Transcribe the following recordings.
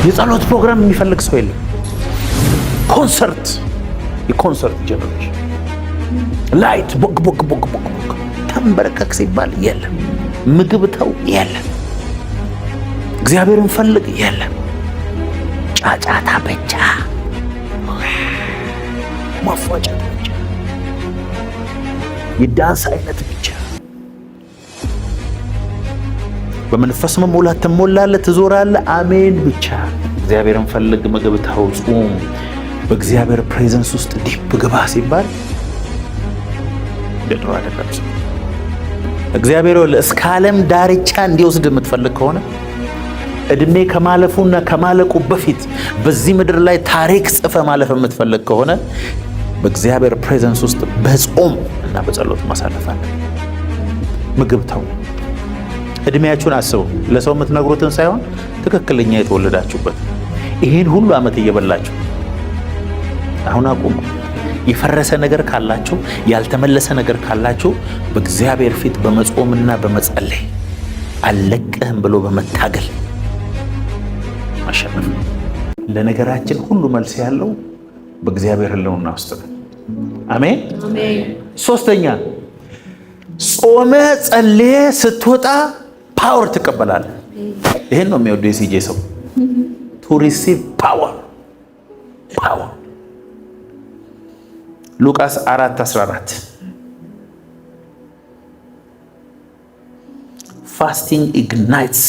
የጸሎት ፕሮግራም የሚፈልግ ሰው የለም። ኮንሰርት፣ የኮንሰርት ጀነሬሽን ላይት ቦግ ቦግ ቦግ ቦግ ቦግ ተንበረከክ ሲባል የለም። ምግብ ተው የለም። እግዚአብሔርን ፈልግ የለም። ጫጫታ ብቻ፣ ማፏጨት ብቻ፣ የዳንስ አይነት ብቻ። በመንፈስ መሞላት ትሞላለህ፣ ትዞራለህ። አሜን ብቻ። እግዚአብሔርን ፈልግ፣ ምግብ ተው፣ ጾም፣ በእግዚአብሔር ፕሬዘንስ ውስጥ ዲፕ ግባ ሲባል ደድሮ አይደለም። እግዚአብሔር እስከ ዓለም ዳርቻ እንዲወስድ የምትፈልግ ከሆነ እድሜ ከማለፉና ከማለቁ በፊት በዚህ ምድር ላይ ታሪክ ጽፈ ማለፍ የምትፈልግ ከሆነ በእግዚአብሔር ፕሬዘንስ ውስጥ በጾም እና በጸሎት ማሳለፍ አለ። ምግብ ተው። እድሜያችሁን አስቡ። ለሰው የምትነግሩትን ሳይሆን ትክክለኛ የተወለዳችሁበት ይሄን ሁሉ ዓመት እየበላችሁ አሁን አቁሙ። የፈረሰ ነገር ካላችሁ፣ ያልተመለሰ ነገር ካላችሁ በእግዚአብሔር ፊት በመጾምና በመጸለይ አልለቅህም ብሎ በመታገል ማሸነፍ። ለነገራችን ሁሉ መልስ ያለው በእግዚአብሔር ሕልውና ውስጥ ነው። አሜን። ሶስተኛ ጾመህ ጸልየህ ስትወጣ ፓወር ትቀበላለህ። ይሄን ነው የሚወደው የሲጄ ሰው ቱ ሪሲቭ ፓወር። ሉቃስ 4:14 ፋስቲንግ ኢግናይትስ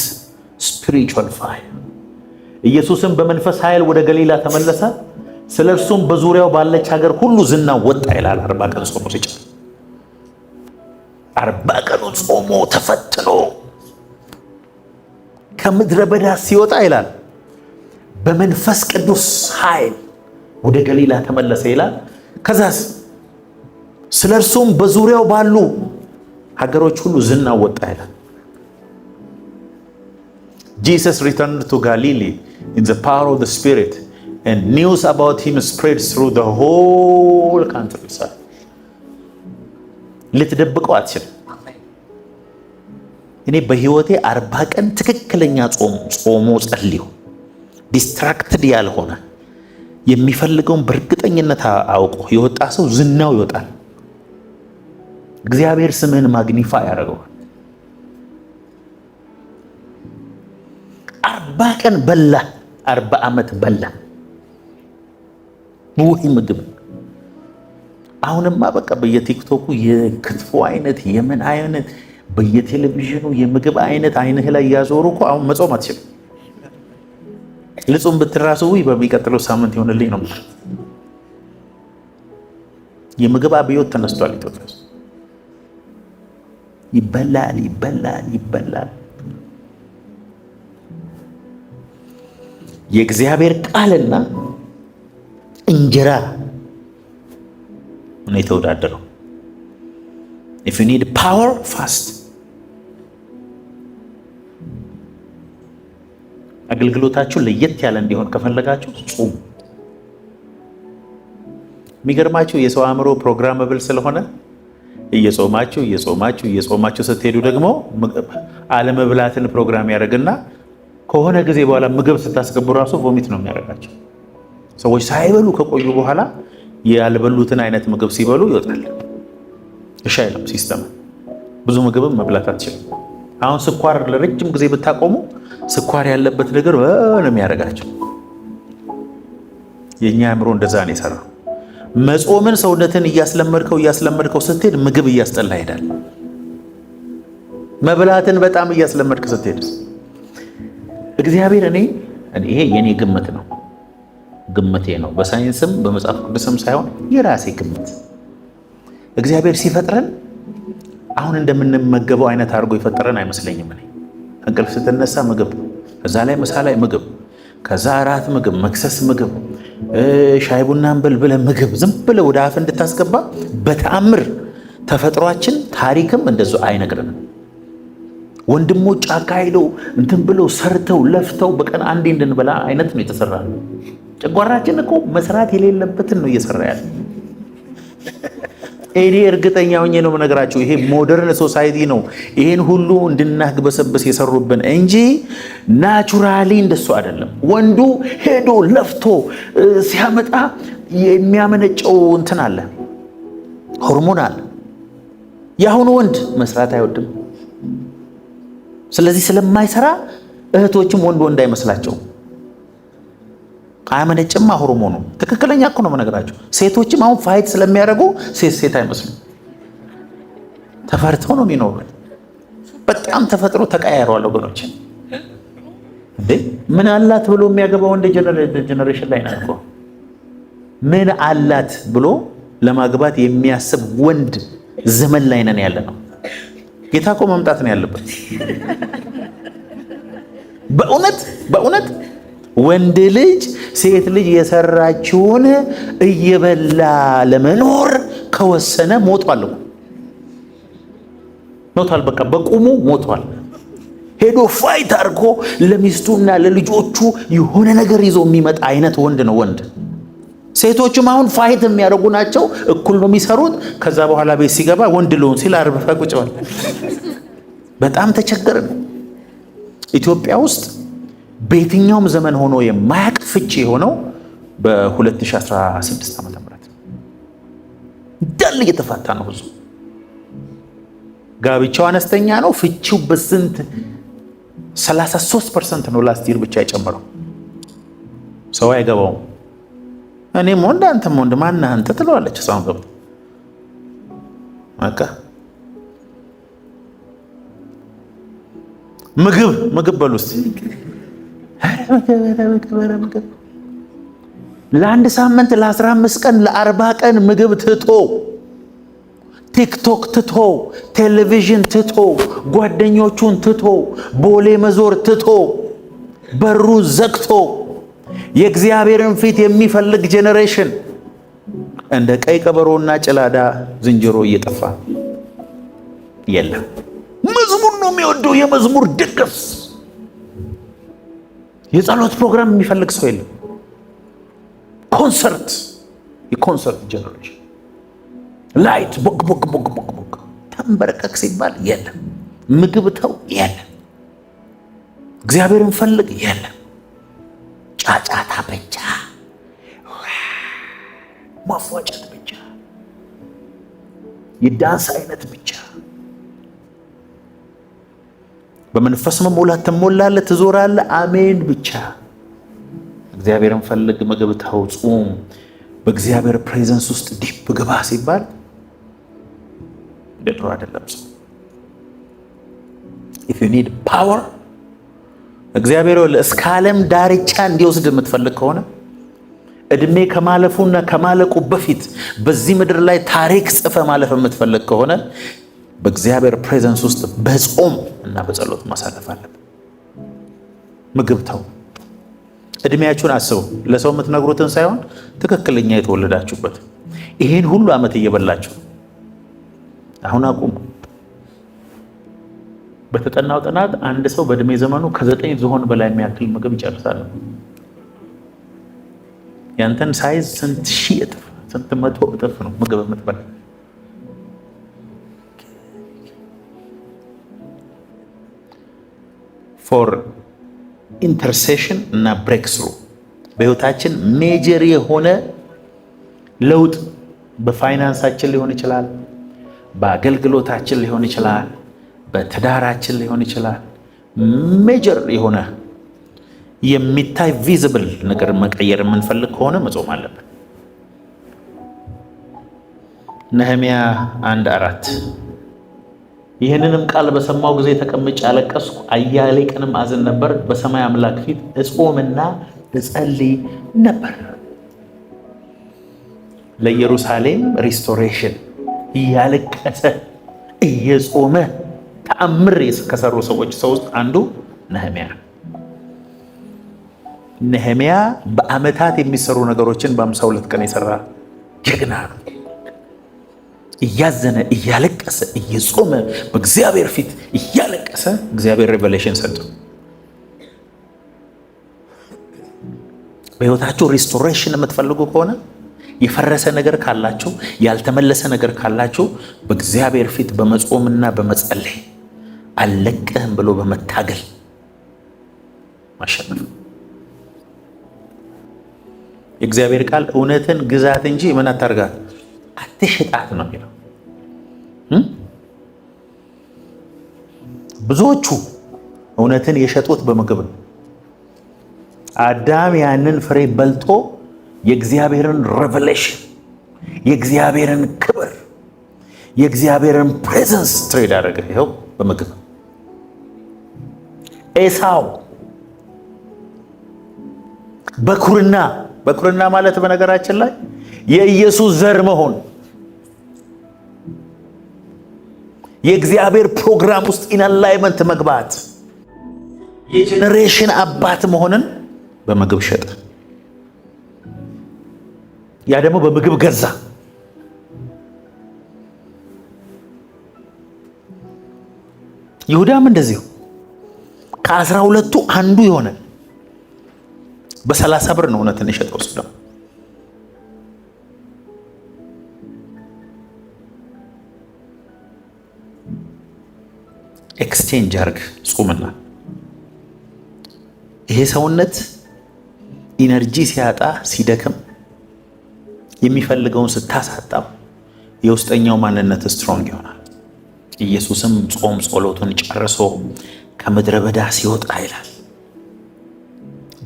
ስፒሪቹዋል ፋየር። ኢየሱስም በመንፈስ ኃይል ወደ ገሊላ ተመለሰ፣ ስለ እርሱም በዙሪያው ባለች ሀገር ሁሉ ዝና ወጣ ይላል። 40 ቀን ጾሞ ሲጨርስ 40 ቀኑ ጾሞ ተፈትኖ ከምድረ በዳ ሲወጣ ይላል በመንፈስ ቅዱስ ኃይል ወደ ገሊላ ተመለሰ ይላል። ከዛስ ስለ እርሱም በዙሪያው ባሉ ሀገሮች ሁሉ ዝና ወጣ ይላል። Jesus returned to Galilee in the power of the Spirit and news about him spread through the whole countryside. ልትደብቀው አትችልም። እኔ በህይወቴ 40 ቀን ትክክለኛ ጾሞ ጸልዮ ዲስትራክትድ ያልሆነ የሚፈልገውን በእርግጠኝነት አውቆ የወጣ ሰው ዝናው ይወጣል። እግዚአብሔር ስምህን ማግኒፋይ ያደርገዋል። 40 ቀን በላ፣ 40 ዓመት በላ ውይ ምግብ። አሁንማ በቃ በየቲክቶኩ የክትፎ አይነት የምን አይነት በየቴሌቪዥኑ የምግብ አይነት አይንህ ላይ ያዞሩ እኮ አሁን መጾም አትችልም። ልጹም ብትራሱ በሚቀጥለው ሳምንት ይሆንልኝ ነው። የምግብ አብዮት ተነስቷል ኢትዮጵያ ውስጥ። ይበላል ይበላል ይበላል። የእግዚአብሔር ቃልና እንጀራ ነው የተወዳደረው። if you need power fast። አገልግሎታችሁ ለየት ያለ እንዲሆን ከፈለጋችሁ ጾሙ። የሚገርማችሁ የሰው አእምሮ ፕሮግራመብል ስለሆነ እየጾማችሁ ስትሄዱ ደግሞ አለመብላትን ፕሮግራም ያደርግና ከሆነ ጊዜ በኋላ ምግብ ስታስገቡ ራሱ ቮሚት ነው የሚያደርጋቸው። ሰዎች ሳይበሉ ከቆዩ በኋላ ያልበሉትን አይነት ምግብ ሲበሉ ይወጣል። እሺ አይልም ሲስተም። ብዙ ምግብም መብላት አትችልም። አሁን ስኳር ለረጅም ጊዜ ብታቆሙ ስኳር ያለበት ነገር ነው የሚያደርጋቸው። የኛ አእምሮ እንደዛ ነው የሰራው። መጾምን ሰውነትን እያስለመድከው ስትሄድ ምግብ እያስጠላ ይሄዳል። መብላትን በጣም እያስለመድክ ስትሄድ እግዚአብሔር ይሄ የኔ ግምት ነው፣ ግምቴ ነው። በሳይንስም በመጽሐፍ ቅዱስም ሳይሆን የራሴ ግምት። እግዚአብሔር ሲፈጥረን አሁን እንደምንመገበው አይነት አድርጎ የፈጠረን አይመስለኝም። እንቅልፍ ስትነሳ ምግብ፣ ከዛ ላይ ምሳ ላይ ምግብ፣ ከዛ እራት ምግብ፣ መክሰስ ምግብ፣ ሻይ ቡናን በልብለ ምግብ ዝም ብለ ወደ አፍ እንድታስገባ በተአምር ተፈጥሯችን ታሪክም እንደዚሁ አይነግረንም። ወንድሞች ጫካ ሄደው እንትን ብለው ሰርተው ለፍተው በቀን አንዴ እንድንበላ አይነት ነው የተሰራ። ጨጓራችን እኮ መስራት የሌለበትን ነው እየሰራ ያለ። እኔ እርግጠኛ ሆኜ ነው የምነግራችሁ፣ ይሄ ሞደርን ሶሳይቲ ነው ይሄን ሁሉ እንድናግበሰብስ የሰሩብን እንጂ ናቹራሊ እንደሱ አይደለም። ወንዱ ሄዶ ለፍቶ ሲያመጣ የሚያመነጨው እንትን አለ፣ ሆርሞን አለ። የአሁኑ ወንድ መስራት አይወድም። ስለዚህ ስለማይሰራ እህቶችም ወንድ አይመስላቸው፣ አያመነጭማ ሆርሞኑ። ትክክለኛ እኮ ነው የምነግራቸው። ሴቶችም አሁን ፋይት ስለሚያደርጉ ሴት አይመስሉም። ተፈርተው ነው የሚኖሩት። በጣም ተፈጥሮ ተቀያይሯል ወገኖች። እንዴ ምን አላት ብሎ የሚያገባ ወንድ ጀነሬሽን ላይ ነው እኮ። ምን አላት ብሎ ለማግባት የሚያስብ ወንድ ዘመን ላይ ነን ያለ ነው። ጌታ እኮ መምጣት ነው ያለበት። በእውነት ወንድ ልጅ ሴት ልጅ የሰራችውን እየበላ ለመኖር ከወሰነ ሞቷል። በቃ በቁሙ ሞቷል። ሄዶ ፋይት አድርጎ ለሚስቱና ለልጆቹ የሆነ ነገር ይዞ የሚመጣ አይነት ወንድ ነው ወንድ። ሴቶችም አሁን ፋይት የሚያደርጉ ናቸው። እኩል ነው የሚሰሩት። ከዛ በኋላ ቤት ሲገባ ወንድ ልሆን ሲል አርበፈ ቁጭ በል። በጣም ተቸገርን። ኢትዮጵያ ውስጥ በየትኛውም ዘመን ሆኖ የማያውቅ ፍቺ የሆነው በ2016 ዓ.ም እንዳለ እየተፋታ ነው። ብዙ ጋብቻው አነስተኛ ነው። ፍቺው በስንት 33% ነው ላስት ይር ብቻ የጨመረው። ሰው አይገባውም። እኔም ወንድ አንተም ወንድ ማነህ አንተ ትለዋለች። ሰው ገብቶ በቃ ምግብ በሉ እስቲ ምግብ ለአንድ ሳምንት ለ15 ቀን ለ40 ቀን ምግብ ትቶ ቲክቶክ ትቶ ቴሌቪዥን ትቶ ጓደኞቹን ትቶ ቦሌ መዞር ትቶ በሩ ዘግቶ የእግዚአብሔርን ፊት የሚፈልግ ጄኔሬሽን እንደ ቀይ ቀበሮና ጭላዳ ዝንጀሮ እየጠፋ የለም። መዝሙር ነው የሚወደው፣ የመዝሙር ድግስ። የጸሎት ፕሮግራም የሚፈልግ ሰው የለም። የኮንሰርት ጄኔሬሽን ላይት ቦግ ተንበረከክ ሲባል የለም። ምግብ ተው የለም። እግዚአብሔርን ፈልግ የለም። ጫጫታ ብቻ፣ ማፏጨት ብቻ፣ የዳንስ አይነት ብቻ። በመንፈስ መሞላት ትሞላለህ፣ ትዞራለህ። አሜን ብቻ። እግዚአብሔርን ፈልግ፣ ምግብ ተው፣ ጹም። በእግዚአብሔር ፕሬዘንስ ውስጥ ዲፕ ግባ ሲባል ድሮ አይደለም ሰው። if you need power እግዚአብሔር እስከ ዓለም ዳርቻ እንዲወስድ የምትፈልግ ከሆነ እድሜ ከማለፉና ከማለቁ በፊት በዚህ ምድር ላይ ታሪክ ጽፈ ማለፍ የምትፈልግ ከሆነ በእግዚአብሔር ፕሬዘንስ ውስጥ በጾም እና በጸሎት ማሳለፍ አለብን። ምግብ ተው። እድሜያችሁን አስቡ። ለሰው የምትነግሩትን ሳይሆን ትክክለኛ የተወለዳችሁበት። ይሄን ሁሉ ዓመት እየበላችሁ አሁን አቁሙ። በተጠናው ጥናት አንድ ሰው በእድሜ ዘመኑ ከ9 ዝሆን በላይ የሚያክል ምግብ ይጨርሳል። ያንተን ሳይዝ ስንት ሺህ እጥፍ ስንት መቶ እጥፍ ነው ምግብ የምትበላ። ፎር ኢንተርሴሽን እና ብሬክ ስሩ በህይወታችን ሜጀር የሆነ ለውጥ በፋይናንሳችን ሊሆን ይችላል፣ በአገልግሎታችን ሊሆን ይችላል፣ በትዳራችን ሊሆን ይችላል። ሜጀር የሆነ የሚታይ ቪዚብል ነገር መቀየር የምንፈልግ ከሆነ መጾም አለብን። ነህምያ 1:4 ይህንንም ቃል በሰማው ጊዜ ተቀምጬ አለቀስኩ፣ አያሌ ቀንም አዝን ነበር፣ በሰማይ አምላክ ፊት እጾምና እጸልይ ነበር። ለኢየሩሳሌም ሪስቶሬሽን እያለቀሰ እየጾመ ተአምር ከሰሩ ሰዎች ውስጥ አንዱ ነህምያ በአመታት የሚሰሩ ነገሮችን በ52 ቀን የሰራ ጀግና ነው። እያዘነ እያለቀሰ እየጾመ በእግዚአብሔር ፊት እያለቀሰ እግዚአብሔር ሬቨሌሽን ሰጠ። በህይወታችሁ ሪስቶሬሽን የምትፈልጉ ከሆነ የፈረሰ ነገር ካላችሁ፣ ያልተመለሰ ነገር ካላችሁ በእግዚአብሔር ፊት በመጾምና በመጸለይ አልለቅህም ብሎ በመታገል ማሸነፍ። የእግዚአብሔር ቃል እውነትን ግዛት እንጂ ምን አታርጋት፣ አትሽጣት ነው የሚለው። ብዙዎቹ እውነትን የሸጡት በምግብ ነው። አዳም ያንን ፍሬ በልቶ የእግዚአብሔርን ሬቨሌሽን፣ የእግዚአብሔርን ክብር፣ የእግዚአብሔርን ፕሬዘንስ ትሬድ አደረገ። ይኸው በምግብ። ኤሳው በኩርና ማለት በነገራችን ላይ የኢየሱስ ዘር መሆን፣ የእግዚአብሔር ፕሮግራም ውስጥ ኢንላይመንት መግባት፣ የጄኔሬሽን አባት መሆንን በምግብ ሸጠ። ያ ደግሞ በምግብ ገዛ። ይሁዳም እንደዚሁ ከ12ቱ አንዱ የሆነ በ30 ብር ነው እውነትን የሸጠው። እሱ ደግሞ ኤክስቼንጅ አርግ ጾምና ይሄ ሰውነት ኢነርጂ ሲያጣ ሲደክም የሚፈልገውን ስታሳጣው የውስጠኛው ማንነት ስትሮንግ ይሆናል። ኢየሱስም ጾም ጸሎቱን ጨርሶ ከምድረ በዳ ሲወጣ ይላል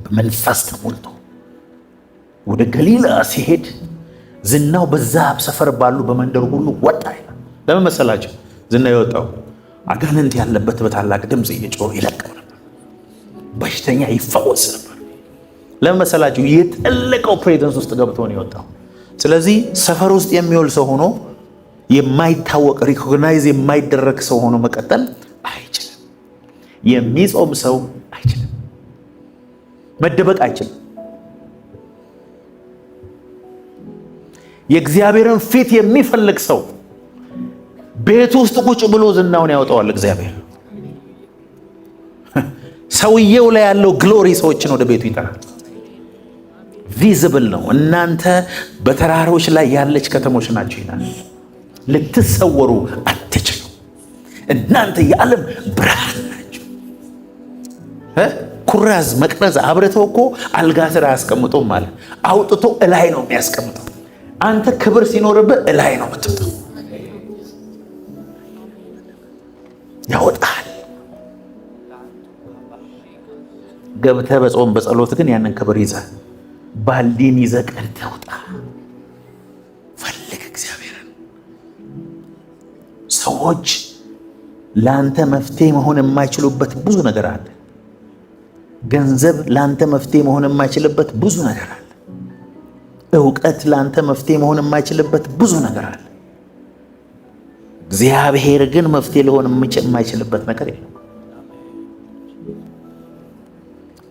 በመንፈስ ተሞልቶ ወደ ገሊላ ሲሄድ ዝናው በዛ ሰፈር ባሉ በመንደር ሁሉ ወጣ ይላል። ለምን መሰላቸው ዝና የወጣው? አጋንንት ያለበት በታላቅ ድምፅ እየጮኸ ይለቀው ነበር። በሽተኛ ይፈወስ ነበር። ለምን መሰላቸው? የጠለቀው ፕሬዘንስ ውስጥ ገብቶ ነው የወጣው። ስለዚህ ሰፈር ውስጥ የሚውል ሰው ሆኖ የማይታወቅ ሪኮግናይዝ የማይደረግ ሰው ሆኖ መቀጠል አይችልም። የሚጾም ሰው አይችልም። መደበቅ አይችልም። የእግዚአብሔርን ፊት የሚፈልግ ሰው ቤት ውስጥ ቁጭ ብሎ ዝናውን ያወጣዋል እግዚአብሔር። ሰውየው ላይ ያለው ግሎሪ ሰዎችን ወደ ቤቱ ይጠራል። ቪዚብል ነው። እናንተ በተራሮች ላይ ያለች ከተሞች ናቸው ይላል። ልትሰወሩ አትችሉ። እናንተ የዓለም ብርሃን ናቸው። ኩራዝ መቅረዝ አብረተው እኮ አልጋ ስር አያስቀምጡም ማለት አውጥቶ እላይ ነው የሚያስቀምጠው። አንተ ክብር ሲኖርብህ እላይ ነው የምትወጣው። ያወጣል። ገብተህ በጾም በጸሎት ግን ያንን ክብር ይዘህ ባልዲን ይዘህ ቀድተህ ውጣ። ፈልግ እግዚአብሔርን። ሰዎች ለአንተ መፍትሄ መሆን የማይችሉበት ብዙ ነገር አለ። ገንዘብ ለአንተ መፍትሄ መሆን የማይችልበት ብዙ ነገር አለ። እውቀት ለአንተ መፍትሄ መሆን የማይችልበት ብዙ ነገር አለ። እግዚአብሔር ግን መፍትሄ ሊሆን የማይችልበት ነገር የለም።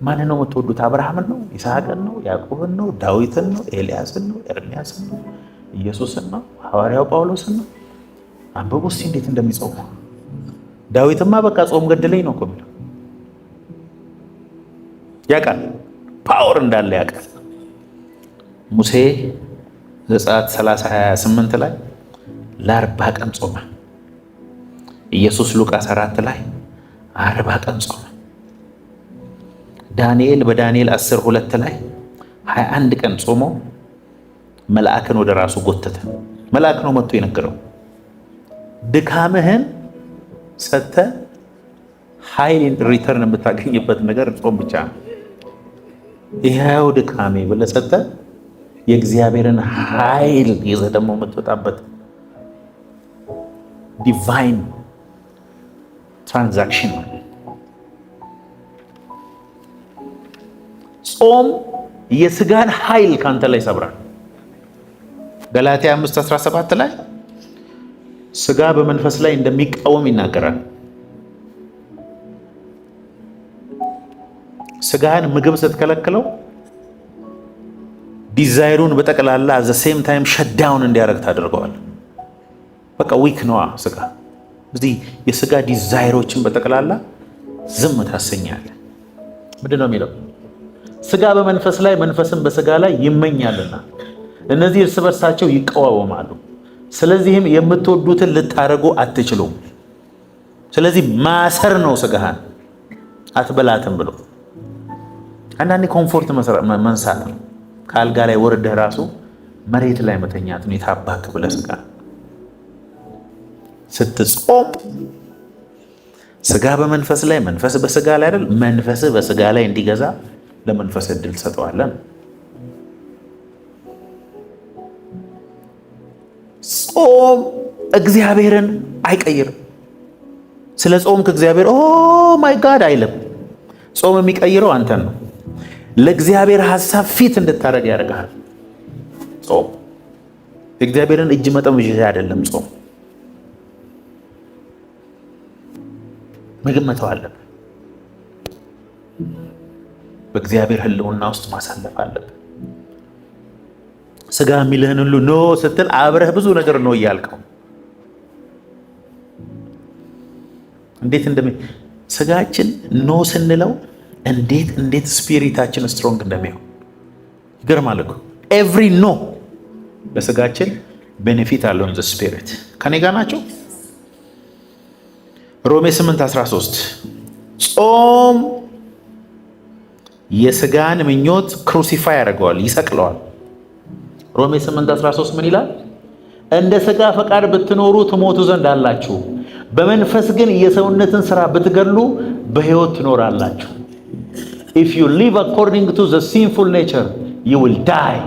ማን ነው የምትወዱት? አብርሃምን ነው? ይስሐቅን ነው? ያዕቆብን ነው? ዳዊትን ነው? ኤልያስን ነው? ኤርሚያስን ነው? ኢየሱስን ነው? ሐዋርያው ጳውሎስን ነው? አንብቡ እስቲ እንዴት እንደሚጾሙ። ዳዊትማ በቃ ጾም ገድለኝ ነው እኮ የሚለው። ያውቃል፣ ፓወር እንዳለ ያውቃል። ሙሴ ዘጸአት 30:28 ላይ ለ40 ቀን ጾመ። ኢየሱስ ሉቃስ 4 ላይ 40 ቀን ጾመ። ዳንኤል በዳንኤል 10:2 ላይ 21 ቀን ጾሞ መልአክን ወደ ራሱ ጎተተ። መልአክ ነው መጥቶ የነገረው ድካምህን ሰጥተህ ኃይል ሪተርን የምታገኝበት ነገር ጾም ብቻ ነው። ይኸው ድካሜ ብለህ ሰጥተህ የእግዚአብሔርን ኃይል ይዘህ ደግሞ የምትወጣበት ዲቫይን ትራንዛክሽን ነው። ጾም የስጋን ኃይል ካንተ ላይ ይሰብራል። ገላትያ 5:17 ላይ ስጋ በመንፈስ ላይ እንደሚቃወም ይናገራል። ስጋን ምግብ ስትከለክለው ዲዛይሩን በጠቅላላ አዘ ሴም ታይም ሸዳውን እንዲያደርግ ታደርገዋል። በቃ ዊክ ነዋ ስጋ። እዚህ የስጋ ዲዛይሮችን በጠቅላላ ዝም ታሰኛለህ። ምንድን ነው የሚለው? ስጋ በመንፈስ ላይ መንፈስን በስጋ ላይ ይመኛልና እነዚህ እርስ በርሳቸው ይቀዋወማሉ። ስለዚህም የምትወዱትን ልታረጉ አትችሉም። ስለዚህ ማሰር ነው ስጋህን አትበላትም ብሎ አንዳንዴ ኮምፎርት መንሳት ነው። ከአልጋ ላይ ወርደህ ራሱ መሬት ላይ መተኛት ነው። የታባክ ብለህ ስጋ ስትጾም ስጋ በመንፈስ ላይ መንፈስ በስጋ ላይ አይደል? መንፈስ በስጋ ላይ እንዲገዛ ለመንፈስ እድል ትሰጠዋለን። ጾም እግዚአብሔርን አይቀይርም። ስለ ጾም ከእግዚአብሔር ኦ ማይ ጋድ አይልም። ጾም የሚቀይረው አንተን ነው። ለእግዚአብሔር ሐሳብ ፊት እንድታደርግ ያደርጋል። ጾም እግዚአብሔርን እጅ መጠምዘዣ አይደለም። ጾም ምግብ መተው አለብን። በእግዚአብሔር ሕልውና ውስጥ ማሳለፍ አለብን። ስጋ የሚልህን ሁሉ ኖ ስትል አብረህ ብዙ ነገር ነው እያልከው እንዴት ስጋችን ኖ ስንለው እንዴት ስፒሪታችን ስትሮንግ እንደሚሆን ይገርማል እኮ። ኤቭሪ ኖ ለስጋችን ቤኔፊት አለው። ዘ ስፒሪት ከኔ ጋር ናቸው። ሮሜ 8:13 ጾም የስጋን ምኞት ክሩሲፋይ ያደርገዋል፣ ይሰቅለዋል። ሮሜ 8:13 ምን ይላል? እንደ ስጋ ፈቃድ ብትኖሩ ትሞቱ ዘንድ አላችሁ፣ በመንፈስ ግን የሰውነትን ስራ ብትገድሉ በሕይወት ትኖራላችሁ። If you live according to the sinful nature, you will die.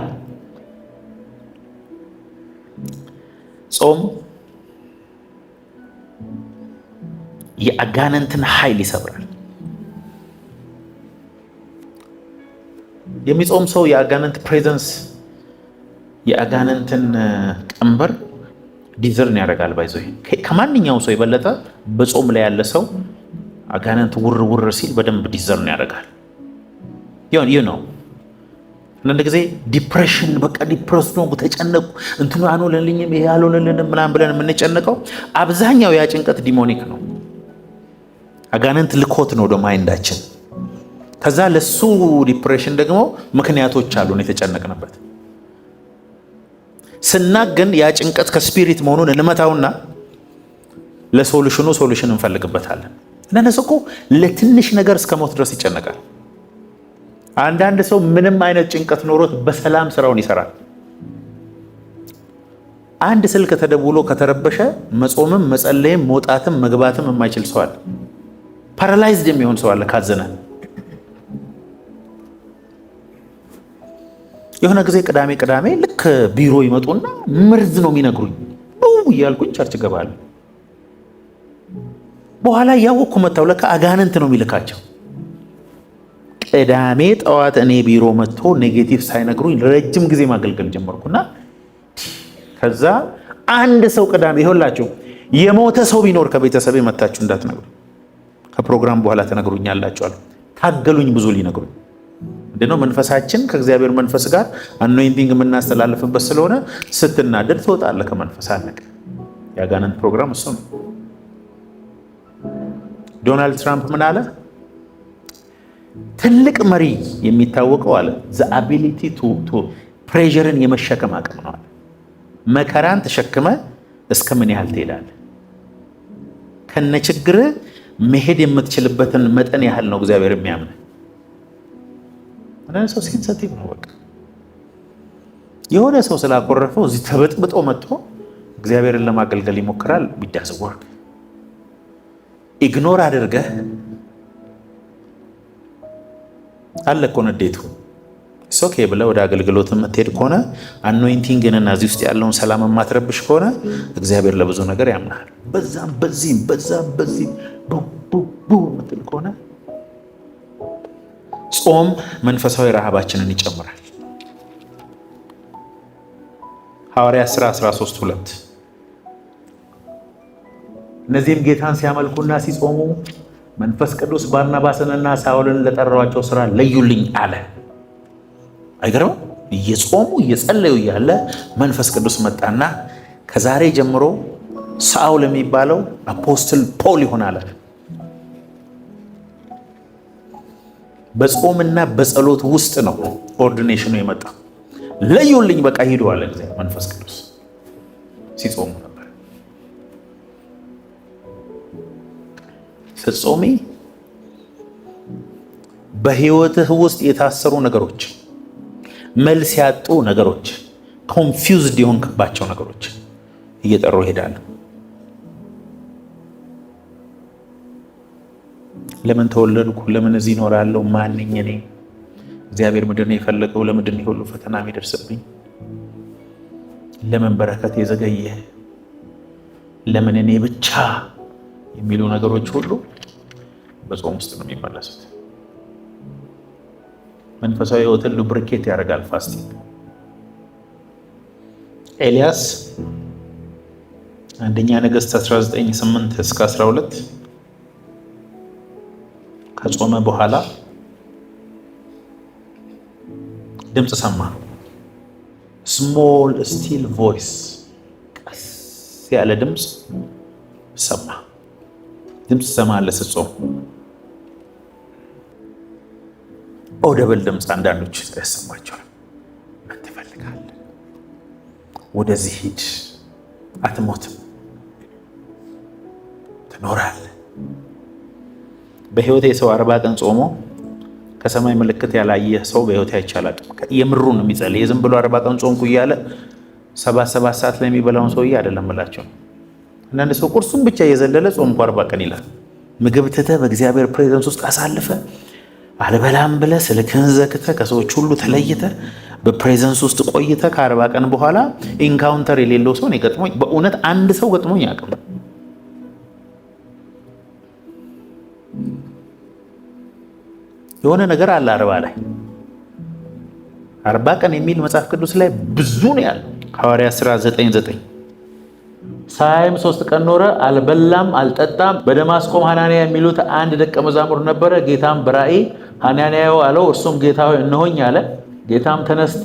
ጾም የአጋንንትን ኃይል ይሰብራል። የሚጾም ሰው የአጋንንት ፕሬዘንስ የአጋንንትን ቀንበር ዲዘርን ያደርጋል። ባይዞ ከማንኛውም ሰው የበለጠ በጾም ላይ ያለ ሰው አጋንንት ውር ሲል በደንብ ዲዘርን ያደርጋል። ይህ ነው። አንዳንድ ጊዜ ዲፕሬሽን በቃ ዲፕረስ ነው፣ ተጨነቁ፣ እንትኑ አልሆነልኝም፣ ይሄ አልሆነልንም ምናምን ብለን የምንጨነቀው አብዛኛው ያ ጭንቀት ዲሞኒክ ነው። አጋንንት ልኮት ነው ወደ ማይንዳችን። ከዛ ለሱ ዲፕሬሽን ደግሞ ምክንያቶች አሉን የተጨነቅንበት። ስናገን ያ ጭንቀት ከስፒሪት መሆኑን እንመታውና ሶሉሽን እንፈልግበታለን። እነሱ እኮ ለትንሽ ነገር እስከ ሞት ድረስ ይጨነቃል። አንዳንድ ሰው ምንም አይነት ጭንቀት ኖሮት በሰላም ስራውን ይሰራል። አንድ ስልክ ተደውሎ ከተረበሸ መጾምም መጸለይም መውጣትም መግባትም የማይችል ሰው አለ። ፓራላይዝድ የሚሆን ሰው አለ ካዘነ። የሆነ ጊዜ ቅዳሜ ልክ ቢሮ ይመጡና መርዝ ነው የሚነግሩኝ እያልኩኝ ቸርች እገባለሁ። በኋላ እያወቅኩ መጣሁ፣ ለካ አጋንንት ነው የሚልካቸው። ቅዳሜ ጠዋት እኔ ቢሮ መጥቶ ኔጌቲቭ ሳይነግሩኝ ረጅም ጊዜ ማገልገል ጀመርኩና ከዛ አንድ ሰው ቅዳሜ ይኸውላችሁ የሞተ ሰው ቢኖር ከቤተሰቤ መታችሁ እንዳትነግሩ፣ ከፕሮግራም በኋላ ተነግሩኛላችሁ አሉ። ታገሉኝ ብዙ ሊነግሩኝ። ምንድነው መንፈሳችን ከእግዚአብሔር መንፈስ ጋር አኖይንቲንግ የምናስተላልፍበት ስለሆነ ስትናደድ ትወጣለህ ከመንፈስ። አለቀ። የአጋንንት ፕሮግራም እሱ ነው። ዶናልድ ትራምፕ ምን አለ? ትልቅ መሪ የሚታወቀው አለ ዘ አቢሊቲ ቱ ፕሬዠርን የመሸከም አቅም ነው አለ። መከራን ተሸክመ እስከ ምን ያህል ትሄዳለህ? ከነችግር መሄድ የምትችልበትን መጠን ያህል ነው እግዚአብሔር የሚያምን። አንዳንድ ሰው ሴንሲቲቭ ነው። በቃ የሆነ ሰው ስላኮረፈው እዚህ ተበጥብጦ መጥቶ እግዚአብሔርን ለማገልገል ይሞክራል። ቢዳዝ ወርክ ኢግኖር አድርገህ አለ እኮ ንዴቱ ኦኬ ብለህ ወደ አገልግሎት የምትሄድ ከሆነ አኖይንቲንግን እና እዚህ ውስጥ ያለውን ሰላም የማትረብሽ ከሆነ እግዚአብሔር ለብዙ ነገር ያምናል። በዛም በዚህም ቡ የምትል ከሆነ ጾም መንፈሳዊ ረሃባችንን ይጨምራል። ሐዋርያት ሥራ 13:2 እነዚህም ጌታን ሲያመልኩና ሲጾሙ መንፈስ ቅዱስ ባርናባስንና ሳውልን ለጠራዋቸው ሥራ ለዩልኝ አለ። አይገርም? እየጾሙ እየጸለዩ እያለ መንፈስ ቅዱስ መጣና ከዛሬ ጀምሮ ሳውል የሚባለው አፖስትል ፖል ይሆናል። በጾምና በጸሎት ውስጥ ነው ኦርዲኔሽኑ የመጣው። ለዩልኝ በቃ ሂዱ አለ እግዚአብሔር መንፈስ ቅዱስ። ሲጾሙ ነበር። ስትጾሚ በህይወትህ ውስጥ የታሰሩ ነገሮች፣ መልስ ያጡ ነገሮች፣ ኮንፊውዝድ የሆንክባቸው ነገሮች እየጠሩ ይሄዳሉ። ለምን ተወለድኩ? ለምን እዚህ እኖራለሁ? ማን ነኝ እኔ? እግዚአብሔር ምንድን ነው የፈለገው? ለምንድን ነው ሁሉ ፈተና የሚደርስብኝ? ለምን በረከት የዘገየ? ለምን እኔ ብቻ? የሚሉ ነገሮች ሁሉ በጾም ውስጥ ነው የሚመለሱት። መንፈሳዊ ህይወትን ሉብሪኬት ያደርጋል ፋስቲንግ። ኤልያስ አንደኛ ነገሥት 19:8-12 ከጾመ በኋላ ድምፅ ሰማ። ስሞል ስቲል ቮይስ፣ ቀስ ያለ ድምፅ ሰማ። ድምፅ ትሰማለህ ስትጾም። ኦደብል ድምፅ አንዳንዶች ያሰማቸዋል። ምን ትፈልጋለህ? ወደዚህ ሂድ፣ አትሞትም፣ ትኖራለህ። በህይወቴ ሰው 40 ቀን ጾሞ ከሰማይ ምልክት ያላየ ሰው በህይወቴ አይቻላል። የምሩን የሚጸልይ ዝም ብሎ 40 ቀን ጾምኩ እያለ 7 ሰዓት ላይ የሚበላውን ሰውዬ አይደለም እላቸው። አንዳንድ ሰው ቁርሱን ብቻ እየዘለለ ጾምኩ 40 ቀን ይላል። ምግብ ትተህ በእግዚአብሔር ፕሬዘንስ ውስጥ አሳልፈ አልበላም ብለህ ስልክህን ዘግተህ ከሰዎች ሁሉ ተለይተህ በፕሬዘንስ ውስጥ ቆይተህ ከ40 ቀን በኋላ ኢንካውንተር የሌለው ሰው ገጥሞኝ፣ በእውነት አንድ ሰው ገጥሞኝ ያውቅም። የሆነ ነገር አለ 40 ላይ 40 ቀን የሚል መጽሐፍ ቅዱስ ላይ ብዙ ነው ያለው። ሐዋርያት ሥራ 9:9 ሳይም 3 ቀን ኖረ፣ አልበላም አልጠጣም። በደማስቆም ሐናንያ የሚሉት አንድ ደቀ መዛሙር ነበረ። ጌታም በራእይ ሐናንያው አለው። እርሱም ጌታ ሆይ እነሆኝ አለ። ጌታም ተነስተ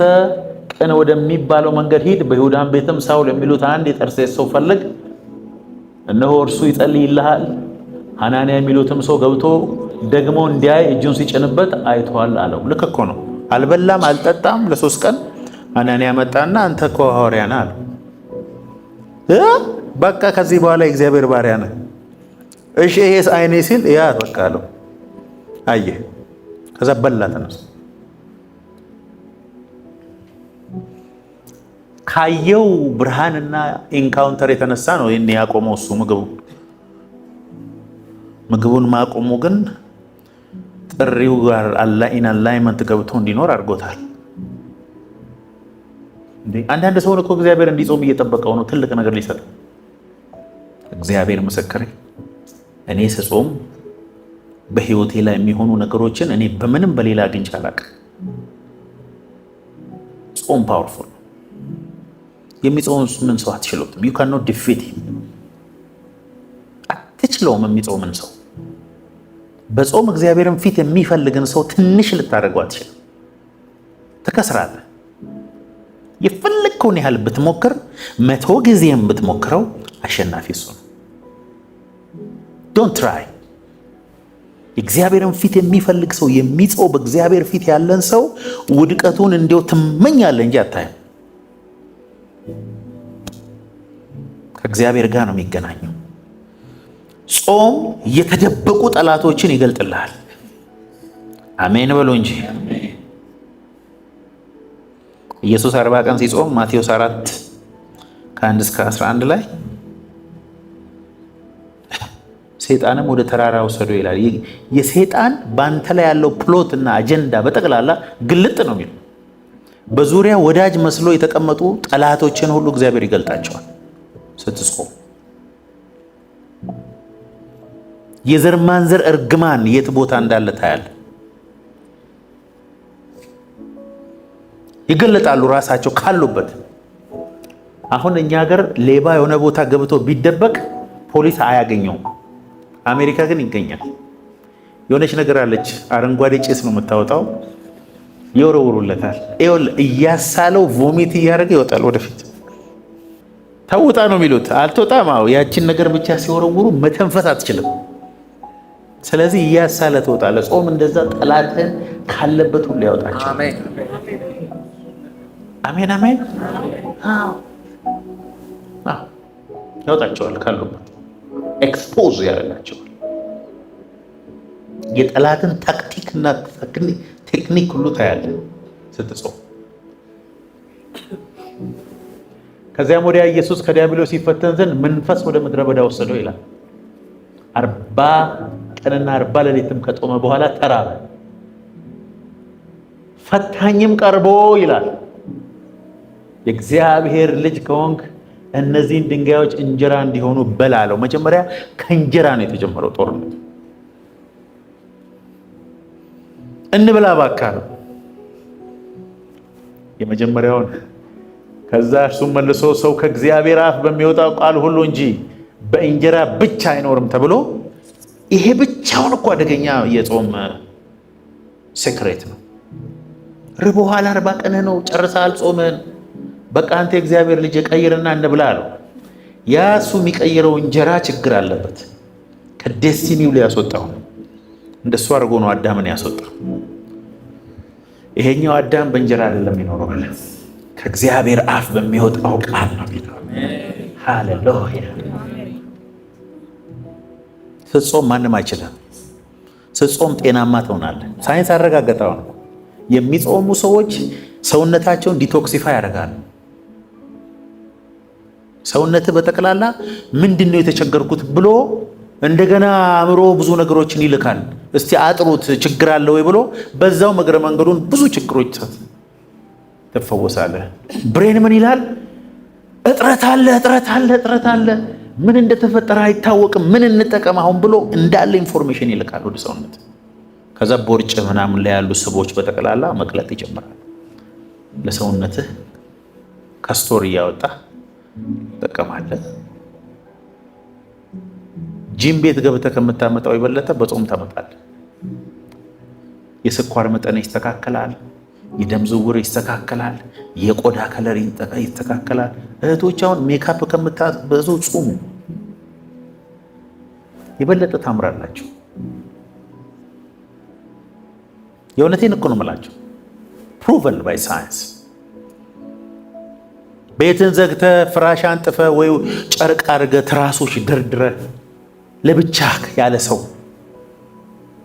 ቅን ወደሚባለው መንገድ ሂድ፣ በይሁዳም ቤትም ሳውል የሚሉት አንድ የጠርሴስ ሰው ፈልግ፣ እነሆ እርሱ ይጸልይልሃል። ሐናንያ የሚሉትም ሰው ገብቶ ደግሞ እንዲያይ እጁን ሲጭንበት አይቷል አለው። ልክ እኮ ነው። አልበላም አልጠጣም ለ3 ቀን። ሐናንያ መጣና አንተ እኮ ሐዋርያ ነህ አለው። በቃ ከዚህ በኋላ የእግዚአብሔር ባሪያ ነህ። እሺ ይሄስ አይኔ ሲል ያ በቃ አለው። አየ። ከዛ በላ ተነሳ። ካየው ብርሃንና ኢንካውንተር የተነሳ ነው ይሄን ያቆመው እሱ ምግቡን ማቆሙ ግን ጥሪው ጋር አላይመንት ገብቶ እንዲኖር አድርጎታል። አንዳንድ ሰው እኮ እግዚአብሔር እንዲጾም እየጠበቀው ነው ትልቅ ነገር ሊሰጥ። እግዚአብሔር ምስክሬ፣ እኔ ስጾም በህይወቴ ላይ የሚሆኑ ነገሮችን እኔ በምንም በሌላ አግኝቼ አላውቅም። ጾም ፓወርፉል። የሚጾም ምን ሰው አትችሉትም። you cannot defeat him። አትችለውም የሚጾምን ሰው። በጾም እግዚአብሔርን ፊት የሚፈልግን ሰው ትንሽ ልታደርገው አትችልም። ትከስራለህ። የፈለግከውን ያህል ብትሞክር 100 ጊዜም ብትሞክረው አሸናፊ እሱ ነው። ዶንት ትራይ። እግዚአብሔርን ፊት የሚፈልግ ሰው የሚጾም በእግዚአብሔር ፊት ያለን ሰው ውድቀቱን እንዲያው ትመኛለህ እንጂ አታይም። ከእግዚአብሔር ጋር ነው የሚገናኘው። ጾም የተደበቁ ጠላቶችን ይገልጥልሃል። አሜን በሉ እንጂ። ኢየሱስ 40 ቀን ሲጾም ማቴዎስ 4:1-11 ላይ ሰይጣንም ወደ ተራራ ወሰዶ ይላል። የሰይጣን ባንተ ላይ ያለው ፕሎት እና አጀንዳ በጠቅላላ ግልጥ ነው የሚለው። በዙሪያ ወዳጅ መስሎ የተቀመጡ ጠላቶችን ሁሉ እግዚአብሔር ይገልጣቸዋል ስትጾም። የዘር ማንዘር እርግማን የት ቦታ እንዳለ ታያለህ። ይገለጣሉ ራሳቸው ካሉበት። አሁን እኛ ሀገር ሌባ የሆነ ቦታ ገብቶ ቢደበቅ ፖሊስ አያገኘውም። አሜሪካ ግን ይገኛል። የሆነች ነገር አለች፣ አረንጓዴ ጭስ ነው የምታወጣው፣ ይወረውሩለታል። ይኸውልህ እያሳለው ቮሚት እያደረገ ይወጣል ወደፊት። ተውጣ ነው የሚሉት፣ አልተወጣም። አዎ ያችን ነገር ብቻ ሲወረውሩ መተንፈስ አትችልም። ስለዚህ እያሳለ ትወጣለህ። ጾም እንደዛ ጠላትን ካለበት ሁሉ ያወጣቸው። አሜን አሜን። ያወጣቸዋል ካሉበት፣ ኤክስፖዝ ያደርጋቸዋል። የጠላትን ታክቲክና ቴክኒክ ሁሉ ታያለ ስትጾም። ከዚያም ወዲያ ኢየሱስ ከዲያብሎስ ሲፈተን ዘንድ መንፈስ ወደ ምድረ በዳ ወሰደው ይላል። 40 ቀንና 40 ሌሊትም ከጾመ በኋላ ተራበ። ፈታኝም ቀርቦ ይላል የእግዚአብሔር ልጅ ከሆንክ እነዚህን ድንጋዮች እንጀራ እንዲሆኑ በል አለው። መጀመሪያ ከእንጀራ ነው የተጀመረው ጦርነት። እንብላ እባክህ አለው የመጀመሪያውን። ከዛ እርሱም መልሶ ሰው ከእግዚአብሔር አፍ በሚወጣው ቃል ሁሉ እንጂ በእንጀራ ብቻ አይኖርም ተብሎ፣ ይሄ ብቻውን እኮ አደገኛ የጾም ሴክሬት ነው። ርቦሃል፣ 40 ቀንህ ነው፣ ጨርሰሃል ጾምን፣ በቃ አንተ የእግዚአብሔር ልጅ ቀይርና እንብላ አለው። ያ እሱ የሚቀይረው እንጀራ ችግር አለበት። ከዴስቲኒው ሊያስወጣው እንደሱ አድርጎ ነው አዳምን ያስወጣው። ይሄኛው አዳም በእንጀራ አይደለም የሚኖረው፣ ከእግዚአብሔር አፍ በሚወጣው ቃል ነው የሚኖረው። ሃሌሉያ። ስትጾም ማንም አይችልም። ስትጾም ጤናማ ትሆናለህ። ሳይንስ አረጋገጠው ነው። የሚጾሙ ሰዎች ሰውነታቸውን ዲቶክሲፋይ ያደርጋሉ። ሰውነት በጠቅላላ ምንድን ነው የተቸገርኩት ብሎ እንደገና አእምሮ ብዙ ነገሮችን ይልካል። እስቲ አጥሩት ችግር አለ ወይ ብሎ በዛው እግረ መንገዱን ብዙ ችግሮች ትፈወሳለህ። ብሬን ምን ይላል? እጥረት አለ፣ ምን እንደተፈጠረ አይታወቅም፣ ምን እንጠቀም አሁን ብሎ እንዳለ ኢንፎርሜሽን ይልካል ወደ ሰውነት። ከዛ ቦርጭ ምናምን ላይ ያሉ ስቦች በጠቅላላ መቅለጥ ይጀምራል። ለሰውነትህ ከስቶር እያወጣ ትጠቀማለህ። ጂም ቤት ገብተህ ከምታመጣው የበለጠ በጾም ታመጣለህ። የስኳር መጠን ይስተካከላል፣ የደም ዝውውር ይስተካከላል፣ የቆዳ ከለር ይስተካከላል። እህቶች አሁን ሜካፕ ከምታበዙ ጾሙ፣ የበለጠ ታምራላችሁ። የእውነቴን እኮ ነው የምላቸው። ፕሩቨን ባይ ሳይንስ። ቤትን ዘግተህ ፍራሽ አንጥፈህ ወይ ጨርቅ አድርገህ ትራሶች ደርድረህ ለብቻ ያለ ሰው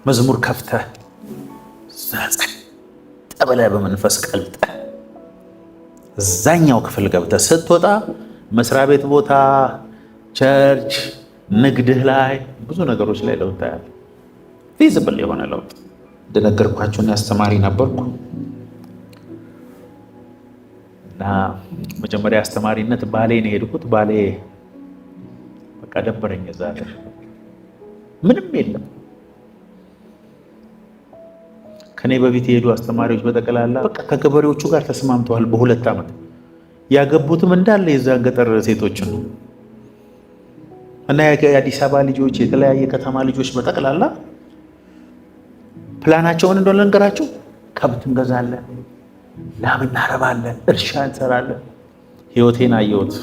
መዝሙር ከፍተህ ጠበለህ በመንፈስ ቀልጠህ እዛኛው ክፍል ገብተህ ስትወጣ መስሪያ ቤት ቦታ፣ ቸርች፣ ንግድህ ላይ ብዙ ነገሮች ላይ ለውጥ ታያለህ። ቪዚብል የሆነ ለውጥ። እንደነገርኳችሁን አስተማሪ ነበርኩ እና መጀመሪያ አስተማሪነት ባሌ ነው የሄድኩት። ባሌ በቃ ደበረኝ። እዛ ምንም የለም። ከኔ በፊት የሄዱ አስተማሪዎች በጠቅላላ በቃ ከገበሬዎቹ ጋር ተስማምተዋል። በ2 ዓመት ያገቡትም እንዳለ የዛን ገጠር ሴቶችን እና የአዲስ አበባ ልጆች፣ የተለያየ ከተማ ልጆች በጠቅላላ ፕላናቸውን እንደሆነ ልንገራችሁ። ከብት እንገዛለን፣ ላም እናረባለን፣ እርሻ እንሰራለን። ህይወቴን አየሁት።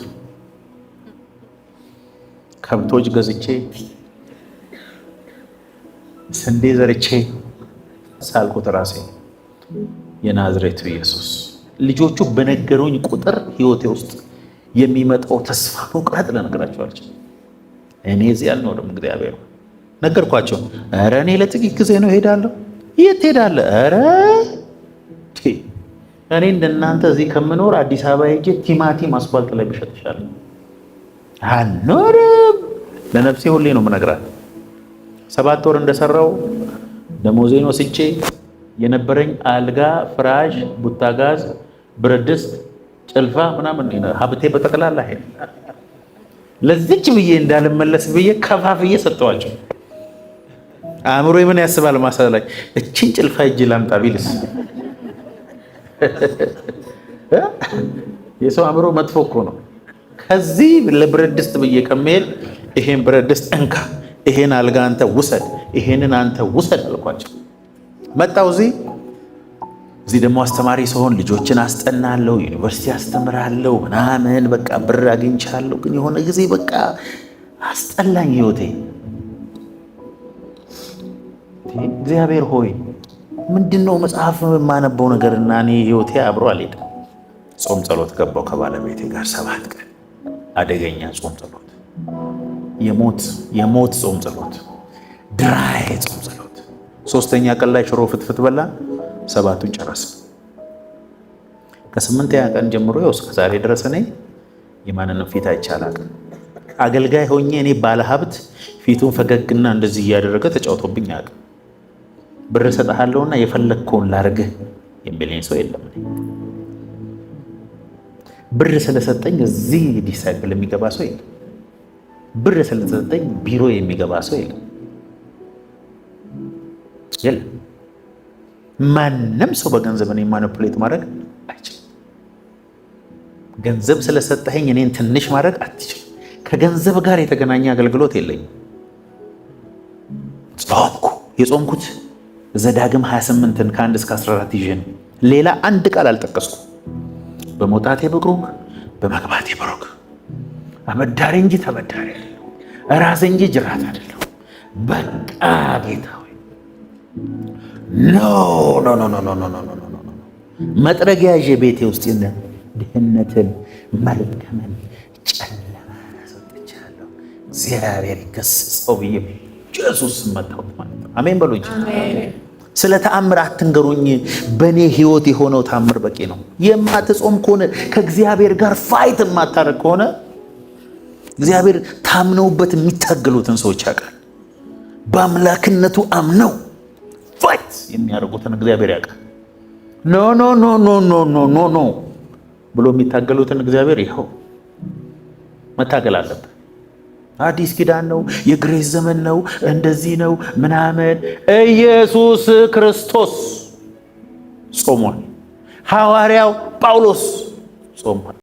ከብቶች ገዝቼ ስንዴ ዘርቼ ሳልኩት ራሴ የናዝሬቱ ኢየሱስ። ልጆቹ በነገሩኝ ቁጥር ህይወቴ ውስጥ የሚመጣው ተስፋ መቁረጥ ልነግራቸው አልችልም። እኔ እዚህ አልኖርም። እግዚአብሔር ነገርኳቸው። ኧረ እኔ ለጥቂት ጊዜ ነው ሄዳለሁ። የት ሄዳለህ? ኧረ እኔ እንደናንተ እዚህ ከምኖር አዲስ አበባ ሄጄ ቲማቲም አስፋልት ላይ ብሸጥ ይሻላል። አልኖርም። ለነፍሴ ሁሌ ነው የምነግራት። 7 ወር እንደሰራው ደሞዜን ወስጄ የነበረኝ አልጋ፣ ፍራሽ፣ ቡታጋዝ፣ ብረት ድስት፣ ጭልፋ ምናምን ሀብቴ በጠቅላላ ሄደ። ለዚች ብዬ እንዳልመለስ ብዬ ከፋፍዬ ሰጠዋቸው። አእምሮ ምን ያስባል ማሳላይ እቺን ጭልፋ እጅ ላምጣ ቢልስ? የሰው አእምሮ መጥፎ እኮ ነው። ከዚህ ለብረት ድስት ብዬ ከመሄድ ይሄን ብረት ድስት እንካ፣ ይሄን አልጋ አንተ ውሰድ፣ ይሄንን አንተ ውሰድ አልኳቸው። መጣው እዚህ ደግሞ አስተማሪ ስሆን ልጆችን አስጠናለሁ፣ ዩኒቨርሲቲ አስተምራለሁ ምናምን በቃ ብር አግኝቻለሁ። ግን የሆነ ጊዜ በቃ አስጠላኝ ህይወቴ። እግዚአብሔር ሆይ ምንድነው መጽሐፍ የማነበው ነገርና እኔ ህይወቴ አብሮ አልሄድም። ጾም ጸሎት ገባው ከባለቤቴ ጋር 7 ቀን አደገኛ ጾም ጸሎት፣ የሞት ጾም ጸሎት፣ ድራይ ጾም ጸሎት። 3ኛ ቀን ላይ ሽሮ ፍትፍት በላ 7ቱን ጨረሰ። ከ8ኛ ቀን ጀምሮ እስከ ዛሬ ድረስ እኔ የማንንም ፊት አይቻላል። አገልጋይ ሆኜ እኔ ባለሀብት ፊቱን ፈገግና እንደዚህ እያደረገ ተጫውቶብኝ አያውቅም። ብር ሰጥሃለሁና የፈለግከውን ላርግህ የሚለኝ ሰው የለም። ብር ስለሰጠኝ እዚህ ዲሳይፕል የሚገባ ሰው የለም። ብር ስለሰጠኝ ቢሮ የሚገባ ሰው የለም። ማንም ሰው በገንዘብ እኔን ማኒፑሌት ማድረግ አይችልም። ገንዘብ ስለሰጠኸኝ እኔን ትንሽ ማድረግ አትችልም። ከገንዘብ ጋር የተገናኘ አገልግሎት የለኝም። ጾምኩ። የጾምኩት ዘዳግም 28ን ከ1 እስከ 14 ይዤ ነው። ሌላ አንድ ቃል አልጠቀስኩም። በመውጣቴ በብሩክ በመግባቴ በብሩክ፣ አበዳሪ እንጂ ተበዳሪ አይደለሁ፣ ራስ እንጂ ጅራት አይደለሁ። በቃ ጌታ ሆይ ኖ መጥረጊያ ይዤ ቤቴ ውስጥ ድህነትን፣ መርገምን፣ ጨለማን አስወጥቻለሁ። እግዚአብሔር ይገስጸው ብዬ ኢየሱስ መታወት ማለት ነው። አሜን በሉ እንጂ ስለ ተአምር አትንገሩኝ። በእኔ ህይወት የሆነው ተአምር በቂ ነው። የማትጾም ከሆነ ከእግዚአብሔር ጋር ፋይት የማታረግ ከሆነ እግዚአብሔር ታምነውበት የሚታገሉትን ሰዎች ያውቃል። በአምላክነቱ አምነው ፋይት የሚያደርጉትን እግዚአብሔር ያውቃል። ኖ ኖ ኖ ኖ ኖ ኖ ኖ ኖ ብሎ የሚታገሉትን እግዚአብሔር ይኸው መታገል አለበት። አዲስ ኪዳን ነው፣ የግሬስ ዘመን ነው፣ እንደዚህ ነው ምናምን። ኢየሱስ ክርስቶስ ጾሟል። ሐዋርያው ጳውሎስ ጾሟል።